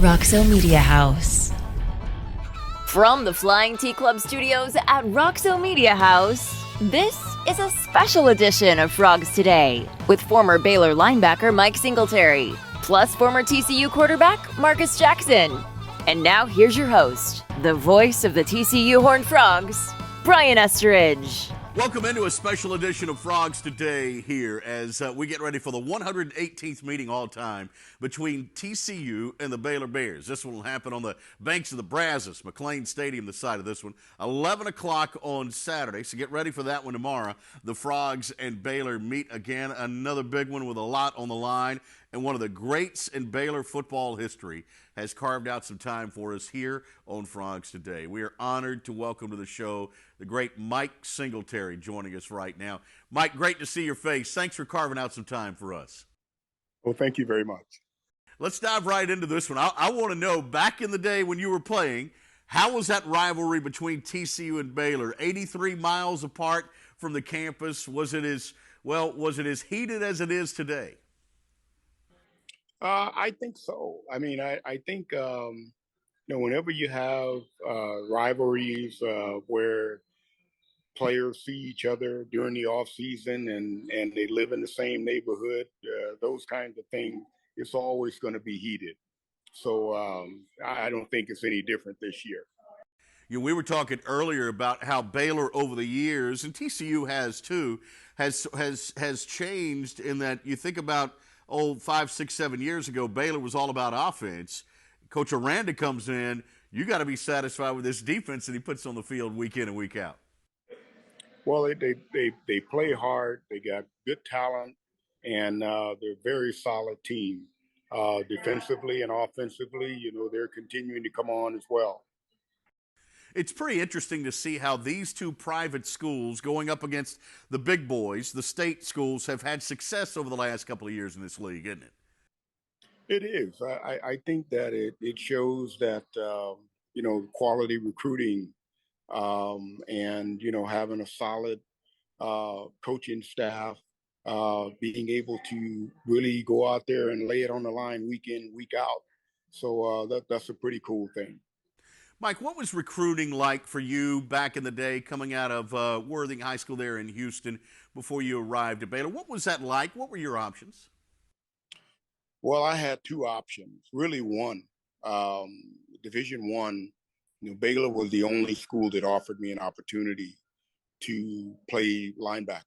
Roxo Media House. From the Flying T Club studios at Roxo Media House, this is a special edition of Frogs Today with former Baylor linebacker Mike Singletary, plus former TCU quarterback Marcus Jackson. And now here's your host, the voice of the TCU Horned Frogs, Brian Estridge. Welcome into a special edition of Frogs Today here as we get ready for the 118th meeting all time between TCU and the Baylor Bears. This one will happen on the banks of the Brazos, McLean Stadium, the site of this one, 11 o'clock on Saturday. So get ready for that one tomorrow. The Frogs and Baylor meet again, another big one with a lot on the line. And one of the greats in Baylor football history has carved out some time for us here on Frogs Today. We are honored to welcome to the show the great Mike Singletary joining us right now. Mike, great to see your face. Thanks for carving out some time for us. Well, thank you very much. Let's dive right into this one. I want to know, back in the day when you were playing, how was that rivalry between TCU and Baylor? 83 miles apart from the campus. Was it as heated as it is today? I think so. I mean, I think, whenever you have rivalries where players see each other during the off season and they live in the same neighborhood, those kinds of things, it's always going to be heated. So I don't think it's any different this year. You know, we were talking earlier about how Baylor over the years, and TCU has too, has changed in that you think about 5, 6, 7 years ago, Baylor was all about offense. Coach Aranda comes in. You got to be satisfied with this defense that he puts on the field week in and week out. Well, they play hard. They got good talent, and they're a very solid team. Defensively and offensively, they're continuing to come on as well. It's pretty interesting to see how these two private schools going up against the big boys, the state schools, have had success over the last couple of years in this league, isn't it? It is. I think that it shows that, quality recruiting and, having a solid coaching staff, being able to really go out there and lay it on the line week in, week out. So that's a pretty cool thing. Mike, what was recruiting like for you back in the day coming out of Worthing High School there in Houston before you arrived at Baylor? What was that like? What were your options? Well, I had two options, really one. Division One, Baylor was the only school that offered me an opportunity to play linebacker.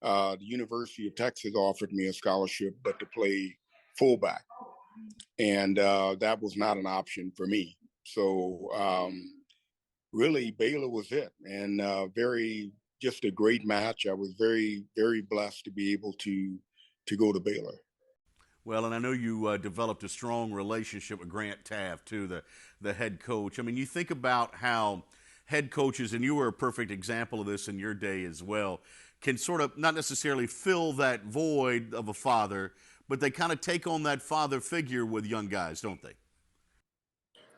The University of Texas offered me a scholarship, but to play fullback. And that was not an option for me. So really, Baylor was it, and just a great match. I was very, very blessed to be able to go to Baylor. Well, and I know you developed a strong relationship with Grant Taft, too, the head coach. I mean, you think about how head coaches, and you were a perfect example of this in your day as well, can sort of not necessarily fill that void of a father, but they kind of take on that father figure with young guys, don't they?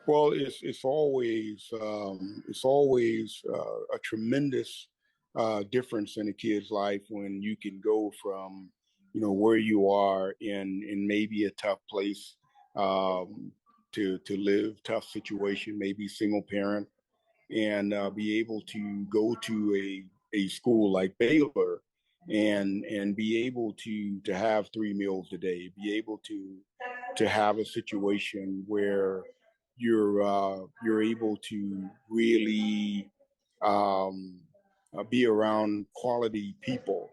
Well, it's always a tremendous difference in a kid's life when you can go from where you are in maybe a tough place to live, tough situation, maybe single parent, and be able to go to a school like Baylor and be able to have 3 meals a day, be able to have a situation where you're able to really be around quality people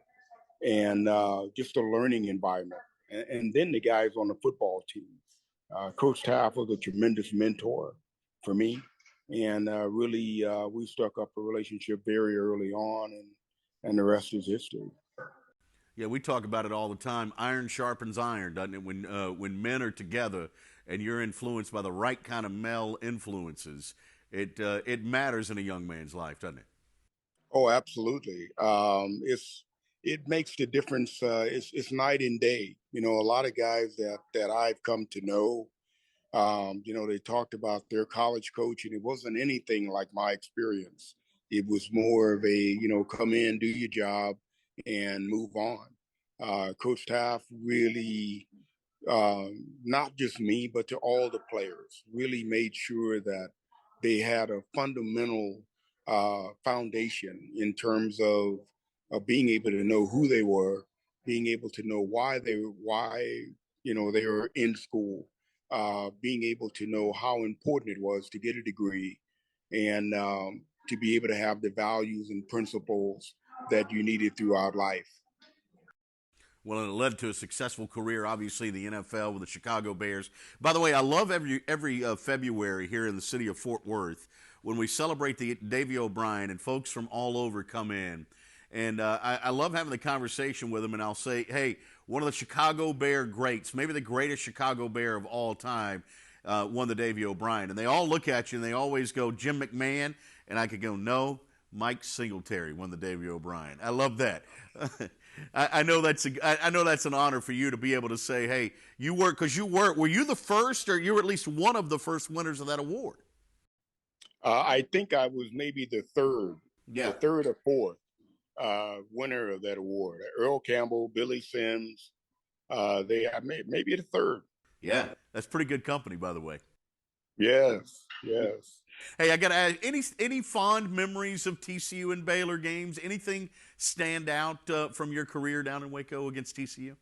and just a learning environment. And then the guys on the football team. Coach Taft was a tremendous mentor for me. And really, we struck up a relationship very early on, and the rest is history. Yeah, we talk about it all the time. Iron sharpens iron, doesn't it? When men are together and you're influenced by the right kind of male influences, it matters in a young man's life, doesn't it? Oh, absolutely. It makes the difference. It's night and day. A lot of guys that I've come to know, they talked about their college coach, and it wasn't anything like my experience. It was more of a, come in, do your job, and move on. Coach Taft really not just me, but to all the players, really made sure that they had a fundamental foundation in terms of being able to know who they were, being able to know why they were in school, being able to know how important it was to get a degree, and to be able to have the values and principles that you needed throughout life. Well, and it led to a successful career, obviously, in the NFL with the Chicago Bears. By the way, I love every February here in the city of Fort Worth when we celebrate the Davy O'Brien and folks from all over come in. And I love having the conversation with them, and I'll say, hey, one of the Chicago Bear greats, maybe the greatest Chicago Bear of all time, won the Davy O'Brien. And they all look at you, and they always go, Jim McMahon. And I could go, no, Mike Singletary won the Davy O'Brien. I love that. I know that's an honor for you to be able to say, hey, were you the first, or you were at least one of the first winners of that award? I think I was maybe the third or fourth winner of that award. Earl Campbell, Billy Sims, maybe the third. Yeah, that's pretty good company, by the way. Yes. Hey, I got to ask, any fond memories of TCU and Baylor games? Anything stand out from your career down in Waco against TCU?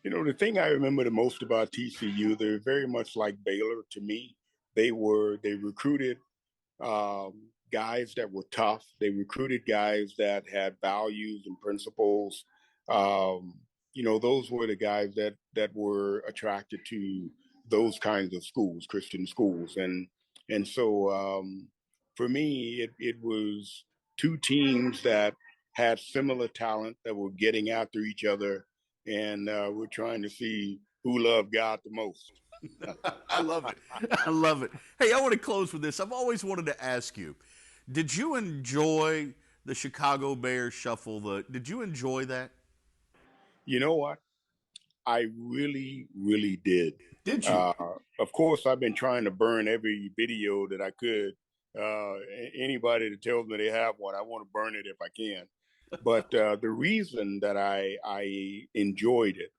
The thing I remember the most about TCU, they're very much like Baylor to me. They recruited guys that were tough. They recruited guys that had values and principles. Those were the guys that were attracted to those kinds of schools, Christian schools. And so for me, it was two teams that had similar talent, that were getting after each other, and we're trying to see who loved God the most. I love it. Hey, I want to close with this. I've always wanted to ask you, did you enjoy the Chicago Bears shuffle? Did you enjoy that? You know what? I really, really did. Did you? Of course, I've been trying to burn every video that I could. Anybody that tells me they have one, I want to burn it if I can. But the reason that I enjoyed it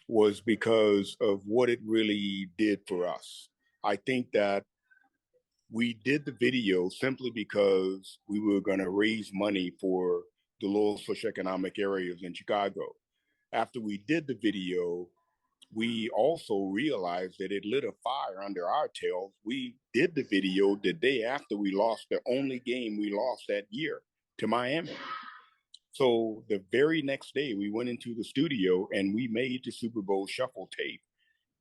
was because of what it really did for us. I think that we did the video simply because we were going to raise money for the low socioeconomic areas in Chicago. After we did the video, we also realized that it lit a fire under our tails. We did the video the day after we lost the only game we lost that year to Miami. So the very next day, we went into the studio and we made the Super Bowl shuffle tape.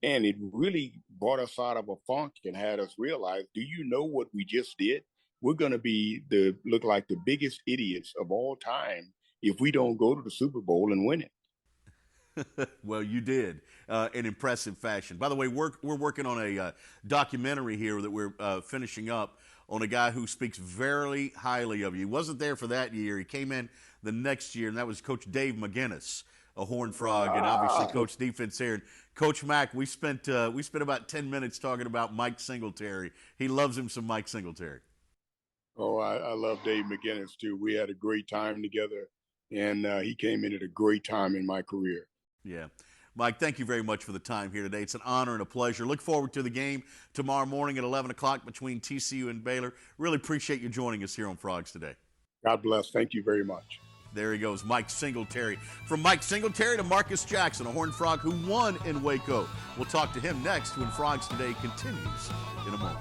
And it really brought us out of a funk and had us realize, do you know what we just did? We're going to look like the biggest idiots of all time if we don't go to the Super Bowl and win it. Well, you did in impressive fashion. By the way, we're working on a documentary here that we're finishing up on a guy who speaks very highly of you. He wasn't there for that year. He came in the next year, and that was Coach Dave McGinnis, a Horned Frog, and obviously Coach Defense here. And Coach Mack, we spent about 10 minutes talking about Mike Singletary. He loves him some Mike Singletary. Oh, I love Dave McGinnis, too. We had a great time together, and he came in at a great time in my career. Yeah. Mike, thank you very much for the time here today. It's an honor and a pleasure. Look forward to the game tomorrow morning at 11 o'clock between TCU and Baylor. Really appreciate you joining us here on Frogs Today. God bless. Thank you very much. There he goes, Mike Singletary. From Mike Singletary to Marcus Jackson, a Horned Frog who won in Waco. We'll talk to him next when Frogs Today continues in a moment.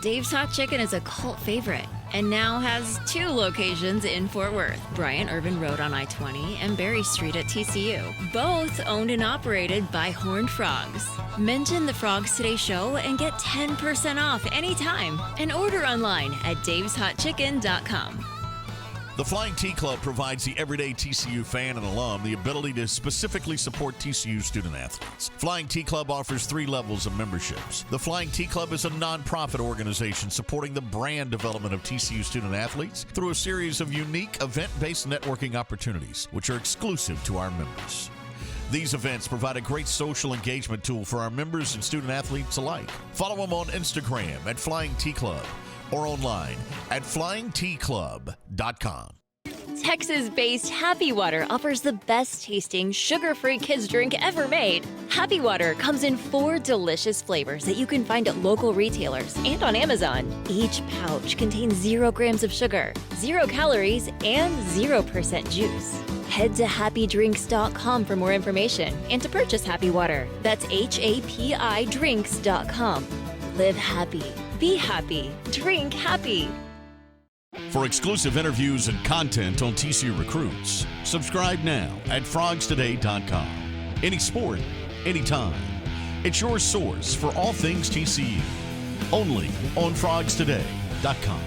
Dave's Hot Chicken is a cult favorite and now has 2 locations in Fort Worth, Bryant Irvin Road on I-20 and Berry Street at TCU, both owned and operated by Horned Frogs. Mention the Frogs Today show and get 10% off anytime and order online at daveshotchicken.com. The Flying T Club provides the everyday TCU fan and alum the ability to specifically support TCU student athletes. Flying T Club offers 3 levels of memberships. The Flying T Club is a nonprofit organization supporting the brand development of TCU student athletes through a series of unique event-based networking opportunities, which are exclusive to our members. These events provide a great social engagement tool for our members and student athletes alike. Follow them on Instagram at Flying T Club or online at flyingtclub.com. Texas-based Happy Water offers the best-tasting, sugar-free kids drink ever made. Happy Water comes in 4 delicious flavors that you can find at local retailers and on Amazon. Each pouch contains 0 grams of sugar, 0 calories, and 0% juice. Head to happydrinks.com for more information and to purchase Happy Water. That's HAPI drinks.com. Live happy, be happy, drink happy. For exclusive interviews and content on TCU recruits, subscribe now at frogstoday.com. Any sport, anytime. It's your source for all things TCU. Only on frogstoday.com.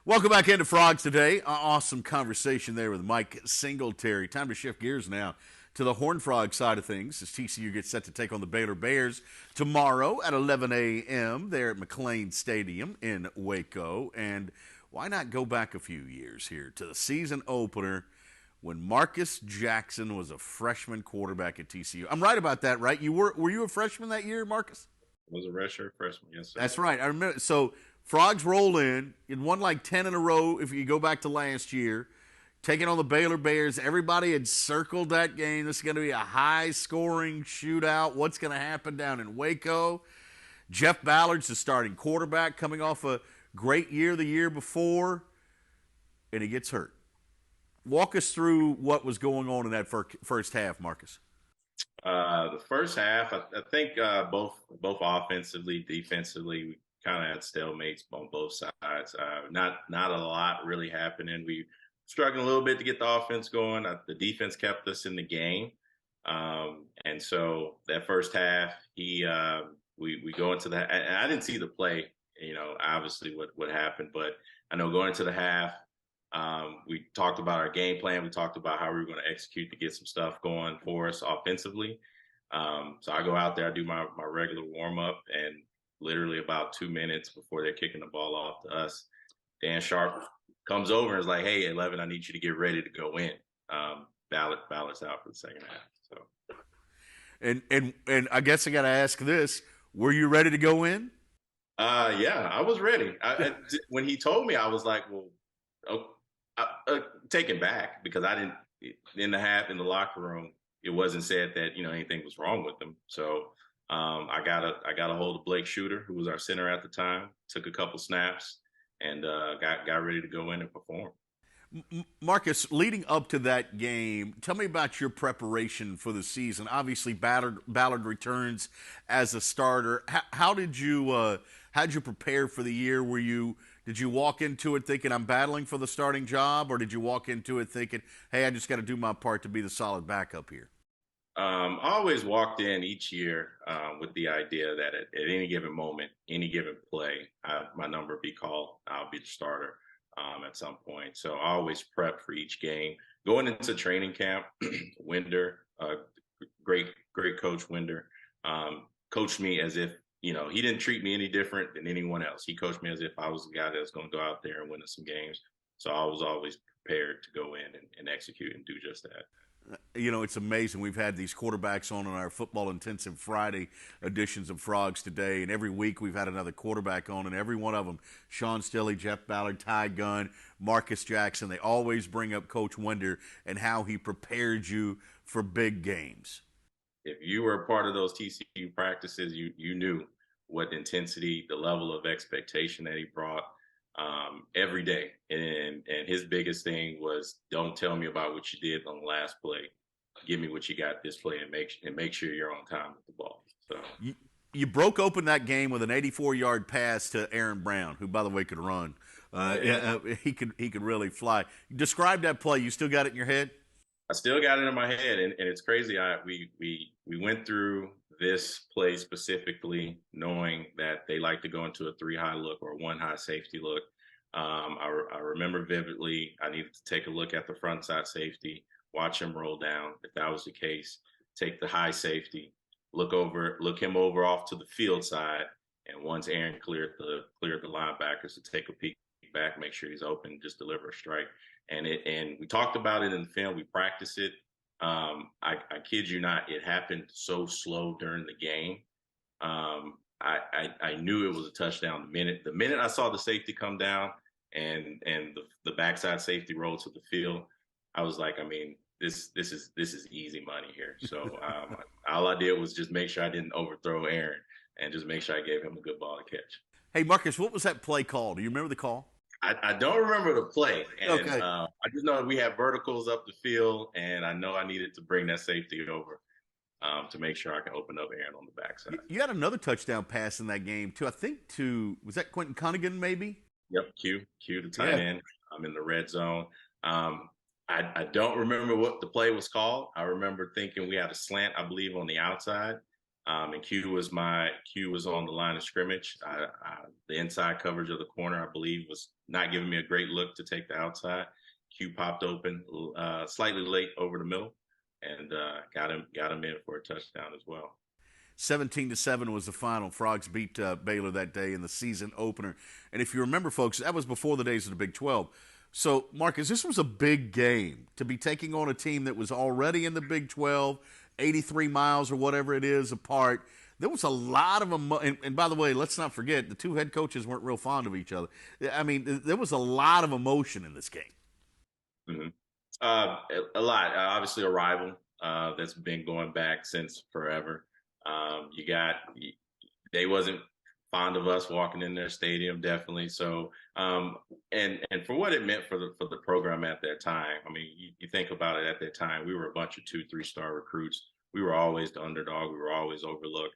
Welcome back into Frogs Today. Awesome conversation there with Mike Singletary. Time to shift gears now to the Horned Frog side of things as TCU gets set to take on the Baylor Bears tomorrow at 11 a.m. there at McLean Stadium in Waco. And why not go back a few years here to the season opener when Marcus Jackson was a freshman quarterback at TCU? I'm right about that, right? Were you a freshman that year, Marcus? I was a redshirt freshman, yes, sir. That's right. I remember. So Frogs roll in. It won like 10 in a row if you go back to last year. Taking on the Baylor Bears. Everybody had circled that game. This is going to be a high-scoring shootout. What's going to happen down in Waco? Jeff Ballard's the starting quarterback coming off a great year the year before, and he gets hurt. Walk us through what was going on in that first half, Marcus. The first half, I think both offensively, defensively, we kind of had stalemates on both sides. Not a lot really happening. We struggling a little bit to get the offense going. The defense kept us in the game. And so that first half, we go into that. And I didn't see the play, obviously what happened. But I know going into the half, we talked about our game plan. We talked about how we were going to execute to get some stuff going for us offensively. So I go out there, I do my regular warm-up, and literally about 2 minutes before they're kicking the ball off to us, Dan Sharp comes over and is like, "Hey, 11, I need you to get ready to go in." Ballard's out for the second half. So, and I guess I got to ask this: were you ready to go in? Yeah, I was ready. When he told me, I was like, "Well, taken back," because I didn't in the locker room. It wasn't said that anything was wrong with them. So I got a hold of Blake Shooter, who was our center at the time. Took a couple snaps. And got ready to go in and perform. Marcus, leading up to that game, tell me about your preparation for the season. Obviously, Ballard returns as a starter. How did you prepare for the year? Did you walk into it thinking I'm battling for the starting job, or did you walk into it thinking, hey, I just got to do my part to be the solid backup here? I always walked in each year with the idea that at any given moment, any given play, my number be called. I'll be the starter at some point. So I always prep for each game. Going into training camp, Winder, great coach Winder, coached me as if, he didn't treat me any different than anyone else. He coached me as if I was the guy that was going to go out there and win some games. So I was always prepared to go in and execute and do just that. It's amazing. We've had these quarterbacks on our Football Intensive Friday editions of Frogs Today, and every week we've had another quarterback on, and every one of them, Sean Stilley, Jeff Ballard, Ty Gunn, Marcus Jackson, they always bring up Coach Winder and how he prepared you for big games. If you were a part of those TCU practices, you knew what intensity, the level of expectation that he brought every day. And his biggest thing was, don't tell me about what you did on the last play. Give me what you got this play and make sure you're on time with the ball. So you broke open that game with an 84-yard pass to Aaron Brown, who, by the way, could run. He could really fly. Describe that play. You still got it in your head? I still got it in my head, and it's crazy. We went through this play specifically knowing that they like to go into a 3-high look or a 1-high safety look. I remember vividly, I needed to take a look at the front side safety, watch him roll down. If that was the case, take the high safety, look him over off to the field side, and once Aaron cleared the linebackers, to take a peek back, make sure he's open, just deliver a strike. And we talked about it in the film. We practiced it. I kid you not, it happened so slow during the game. I knew it was a touchdown the minute I saw the safety come down. and the backside safety roll to the field, I was like, I mean, this is easy money here. So all I did was just make sure I didn't overthrow Aaron and just make sure I gave him a good ball to catch. Hey, Marcus, what was that play called? Do you remember the call? I don't remember the play, and Okay. I just know we had verticals up the field, and I know I needed to bring that safety over to make sure I can open up Aaron on the backside. You had another touchdown pass in that game too. I think was that Quentin Cunningham maybe? Yep, Q the tight end. I'm in the red zone. I don't remember what the play was called. I remember thinking we had a slant, I believe, on the outside. And Q was on the line of scrimmage. The inside coverage of the corner, I believe, was not giving me a great look to take the outside. Q popped open slightly late over the middle, and got him in for a touchdown as well. 17-7 was the final. Frogs beat Baylor that day in the season opener. And if you remember, folks, that was before the days of the Big 12. So, Marcus, this was a big game to be taking on a team that was already in the Big 12, 83 miles or whatever it is apart. There was a lot of and by the way, let's not forget, the two head coaches weren't real fond of each other. I mean, there was a lot of emotion in this game. Mm-hmm. A lot. Obviously, a rival that's been going back since forever. They wasn't fond of us walking in their stadium, definitely. So, and for what it meant for the program at that time. I mean, you think about it at that time, we were a bunch of 2-3 star recruits. We were always the underdog. We were always overlooked.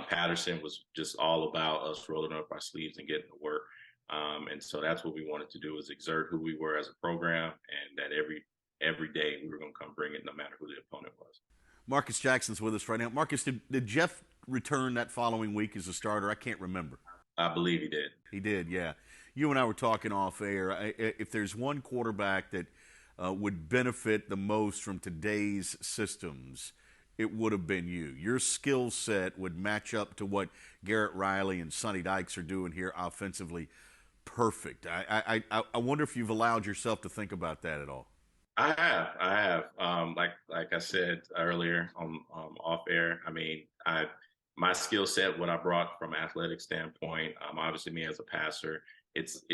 Patterson was just all about us rolling up our sleeves and getting to work. And so that's what we wanted to do, was exert who we were as a program, and that every day we were going to come bring it, no matter who the opponent was. Marcus Jackson's with us right now. Marcus, did Jeff return that following week as a starter? I can't remember. I believe he did. He did, yeah. You and I were talking off air. If there's one quarterback that would benefit the most from today's systems, it would have been you. Your skill set would match up to what Garrett Riley and Sonny Dykes are doing here offensively. Perfect. I wonder if you've allowed yourself to think about that at all. I have. Like I said earlier on off air. I mean, my skill set, what I brought from an athletic standpoint, obviously me as a passer, it's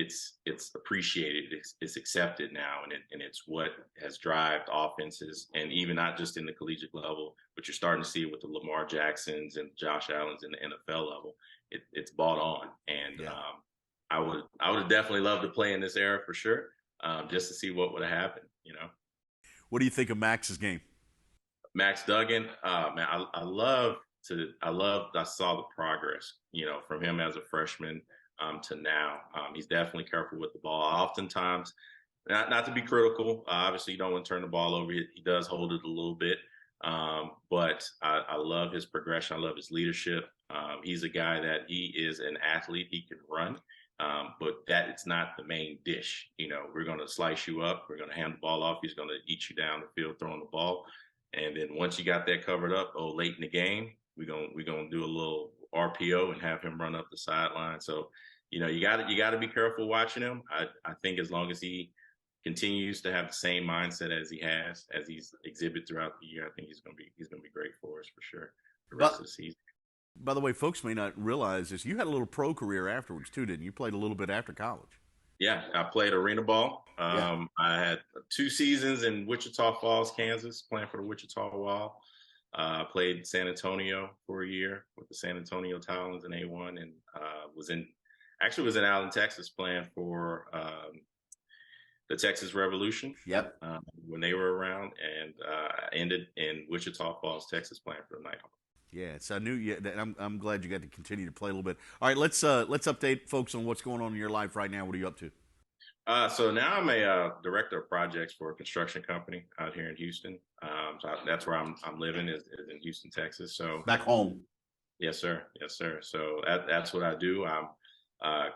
appreciated, it's accepted now, and it's what has driven offenses, and even not just in the collegiate level, but you're starting to see it with the Lamar Jacksons and Josh Allens in the NFL level. It's bought on, and yeah. I would have definitely loved to play in this era for sure, just to see what would have happened. What do you think of Max's game? Max Duggan, man, I saw the progress, from him as a freshman to now. He's definitely careful with the ball. Oftentimes, not to be critical, obviously you don't want to turn the ball over. He does hold it a little bit, but I love his progression. I love his leadership. He's a guy that he is an athlete. He can run. But that it's not the main dish. We're going to slice you up. We're going to hand the ball off. He's going to eat you down the field throwing the ball. And then once you got that covered up, late in the game, we're going to do a little RPO and have him run up the sideline. So, you got to be careful watching him. I think as long as he continues to have the same mindset as he's exhibited throughout the year, I think he's going to be great for us for sure the rest of the season. By the way, folks may not realize this. You had a little pro career afterwards, too, didn't you? You played a little bit after college. Yeah, I played arena ball. I had 2 seasons in Wichita Falls, Kansas, playing for the Wichita Wild. Played San Antonio for a year with the San Antonio Talons in A1, and was in Allen, Texas, playing for the Texas Revolution. Yep. When they were around, and ended in Wichita Falls, Texas, playing for the Nighthawks. Yeah, so I knew you. I'm glad you got to continue to play a little bit. All right, let's update folks on what's going on in your life right now. What are you up to? So now I'm a director of projects for a construction company out here in Houston. So that's where I'm living is in Houston, Texas. So back home. Yes, sir. So that's what I do. I'm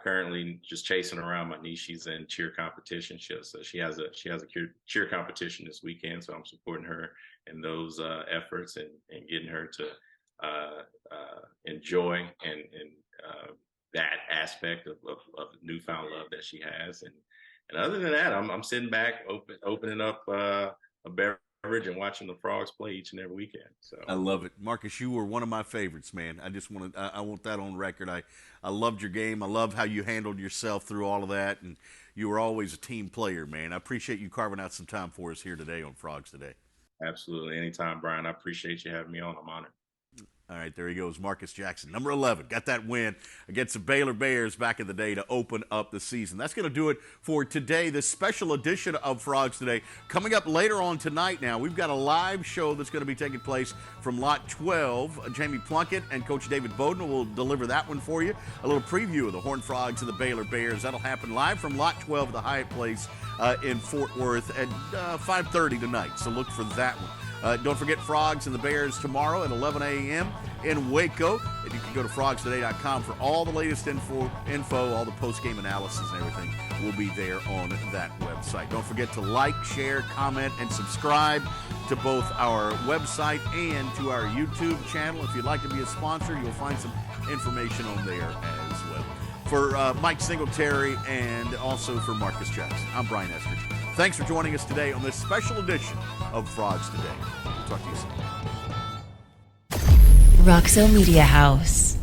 currently just chasing around my niece. She's in cheer competition. She has a cheer competition this weekend. So I'm supporting her in those efforts and getting her to enjoy and that aspect of newfound love that she has. And other than that, I'm sitting back opening up a beverage coverage and watching the Frogs play each and every weekend. So I love it. Marcus, you were one of my favorites, man. I just I want that on record. I loved your game. I love how you handled yourself through all of that, and you were always a team player, man. I appreciate you carving out some time for us here today on Frogs Today. Absolutely. Anytime, Brian. I appreciate you having me on. I'm honored. All right, there he goes, Marcus Jackson, number 11. Got that win against the Baylor Bears back in the day to open up the season. That's going to do it for today, this special edition of Frogs Today. Coming up later on tonight now, we've got a live show that's going to be taking place from Lot 12. Jamie Plunkett and Coach David Bowden will deliver that one for you. A little preview of the Horned Frogs and the Baylor Bears. That'll happen live from Lot 12 at the Hyatt Place in Fort Worth at 5:30 tonight, so look for that one. Don't forget Frogs and the Bears tomorrow at 11 a.m. in Waco. And you can go to frogstoday.com for all the latest info, all the post-game analysis and everything will be there on that website. Don't forget to like, share, comment, and subscribe to both our website and to our YouTube channel. If you'd like to be a sponsor, you'll find some information on there as well. For Mike Singletary and also for Marcus Jackson, I'm Brian Estridge. Thanks for joining us today on this special edition of Frogs Today. We'll talk to you soon. Roxo Media House.